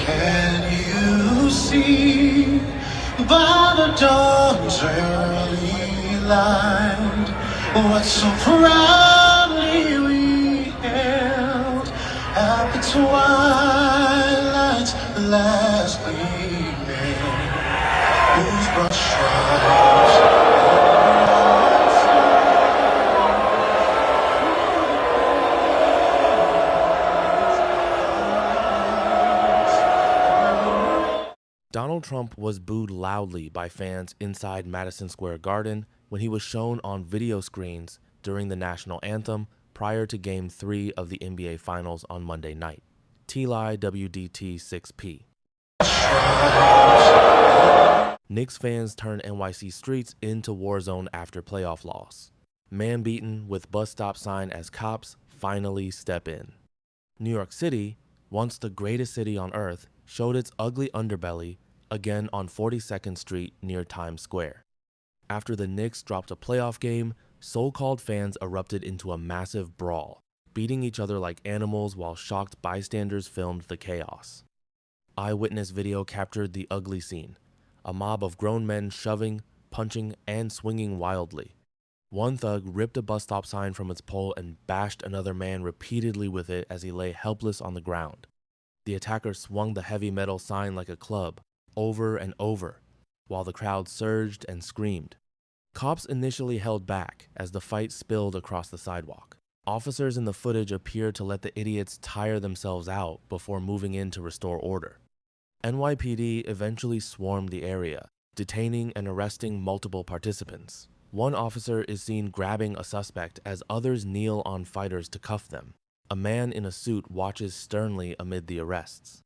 Can you see by the dawn's early light what so proudly we held at the twilight's last gleaming, whose broad stripes Donald Trump was booed loudly by fans inside Madison Square Garden when he was shown on video screens during the national anthem prior to Game 3 of the NBA Finals on Monday night. TLI WDT 6P. Knicks fans turned NYC streets into war zone after playoff loss. Man beaten with bus stop sign as cops finally step in. New York City, once the greatest city on earth, showed its ugly underbelly again on 42nd Street near Times Square. After the Knicks dropped a playoff game, so-called fans erupted into a massive brawl, beating each other like animals while shocked bystanders filmed the chaos. Eyewitness video captured the ugly scene, a mob of grown men shoving, punching, and swinging wildly. One thug ripped a bus stop sign from its pole and bashed another man repeatedly with it as he lay helpless on the ground. The attacker swung the heavy metal sign like a club, over and over, while the crowd surged and screamed. Cops initially held back as the fight spilled across the sidewalk. Officers in the footage appeared to let the idiots tire themselves out before moving in to restore order. NYPD eventually swarmed the area, detaining and arresting multiple participants. One officer is seen grabbing a suspect as others kneel on fighters to cuff them. A man in a suit watches sternly amid the arrests.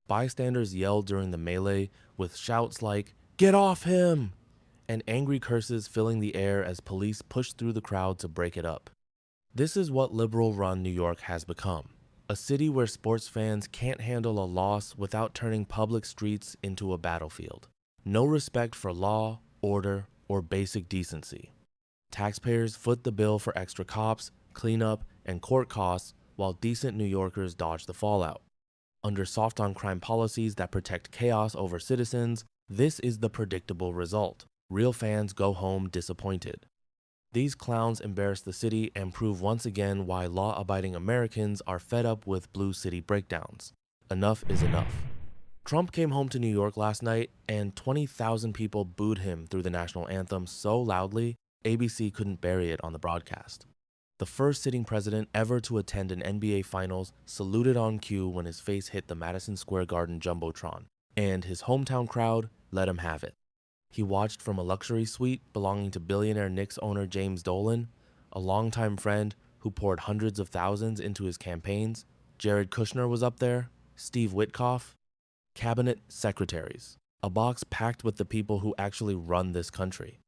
Bystanders yelled during the melee with shouts like, "Get off him!" and angry curses filling the air as police pushed through the crowd to break it up. This is what liberal-run New York has become, a city where sports fans can't handle a loss without turning public streets into a battlefield. No respect for law, order, or basic decency. Taxpayers foot the bill for extra cops, cleanup, and court costs while decent New Yorkers dodge the fallout. Under soft-on-crime policies that protect chaos over citizens, this is the predictable result. Real fans go home disappointed. These clowns embarrass the city and prove once again why law-abiding Americans are fed up with blue city breakdowns. Enough is enough. Trump came home to New York last night, and 20,000 people booed him through the national anthem so loudly, ABC couldn't bury it on the broadcast. The first sitting president ever to attend an NBA Finals saluted on cue when his face hit the Madison Square Garden Jumbotron, and his hometown crowd let him have it. He watched from a luxury suite belonging to billionaire Knicks owner James Dolan, a longtime friend who poured hundreds of thousands into his campaigns. Jared Kushner was up there, Steve Witkoff, cabinet secretaries, a box packed with the people who actually run this country.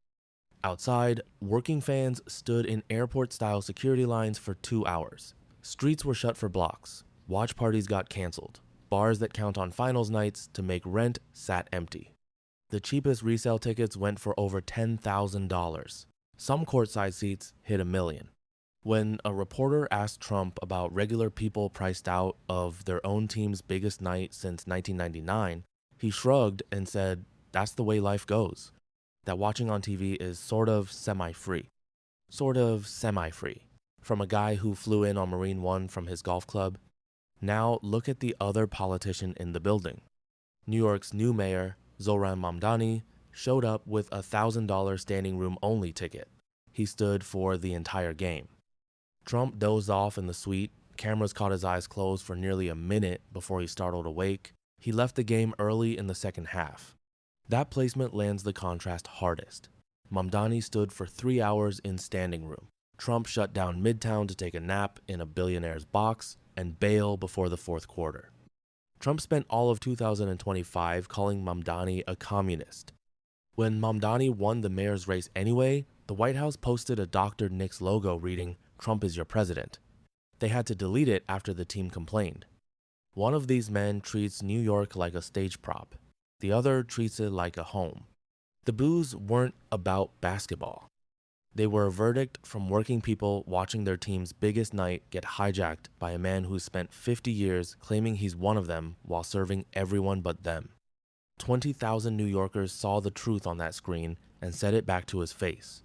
Outside, working fans stood in airport-style security lines for 2 hours. Streets were shut for blocks. Watch parties got canceled. Bars that count on finals nights to make rent sat empty. The cheapest resale tickets went for over $10,000. Some courtside seats hit $1 million. When a reporter asked Trump about regular people priced out of their own team's biggest night since 1999, he shrugged and said, "That's the way life goes." That watching on TV is sort of semi-free. From a guy who flew in on Marine One from his golf club. Now look at the other politician in the building. New York's new mayor, Zohran Mamdani, showed up with a $1,000 standing room only ticket. He stood for the entire game. Trump dozed off in the suite. Cameras caught his eyes closed for nearly a minute before he startled awake. He left the game early in the second half. That placement lands the contrast hardest. Mamdani stood for 3 hours in standing room. Trump shut down Midtown to take a nap in a billionaire's box and bail before the fourth quarter. Trump spent all of 2025 calling Mamdani a communist. When Mamdani won the mayor's race anyway, the White House posted a Dr. Knicks logo reading, "Trump is your president." They had to delete it after the team complained. One of these men treats New York like a stage prop. The other treats it like a home. The boos weren't about basketball. They were a verdict from working people watching their team's biggest night get hijacked by a man who spent 50 years claiming he's one of them while serving everyone but them. 20,000 New Yorkers saw the truth on that screen and said it back to his face.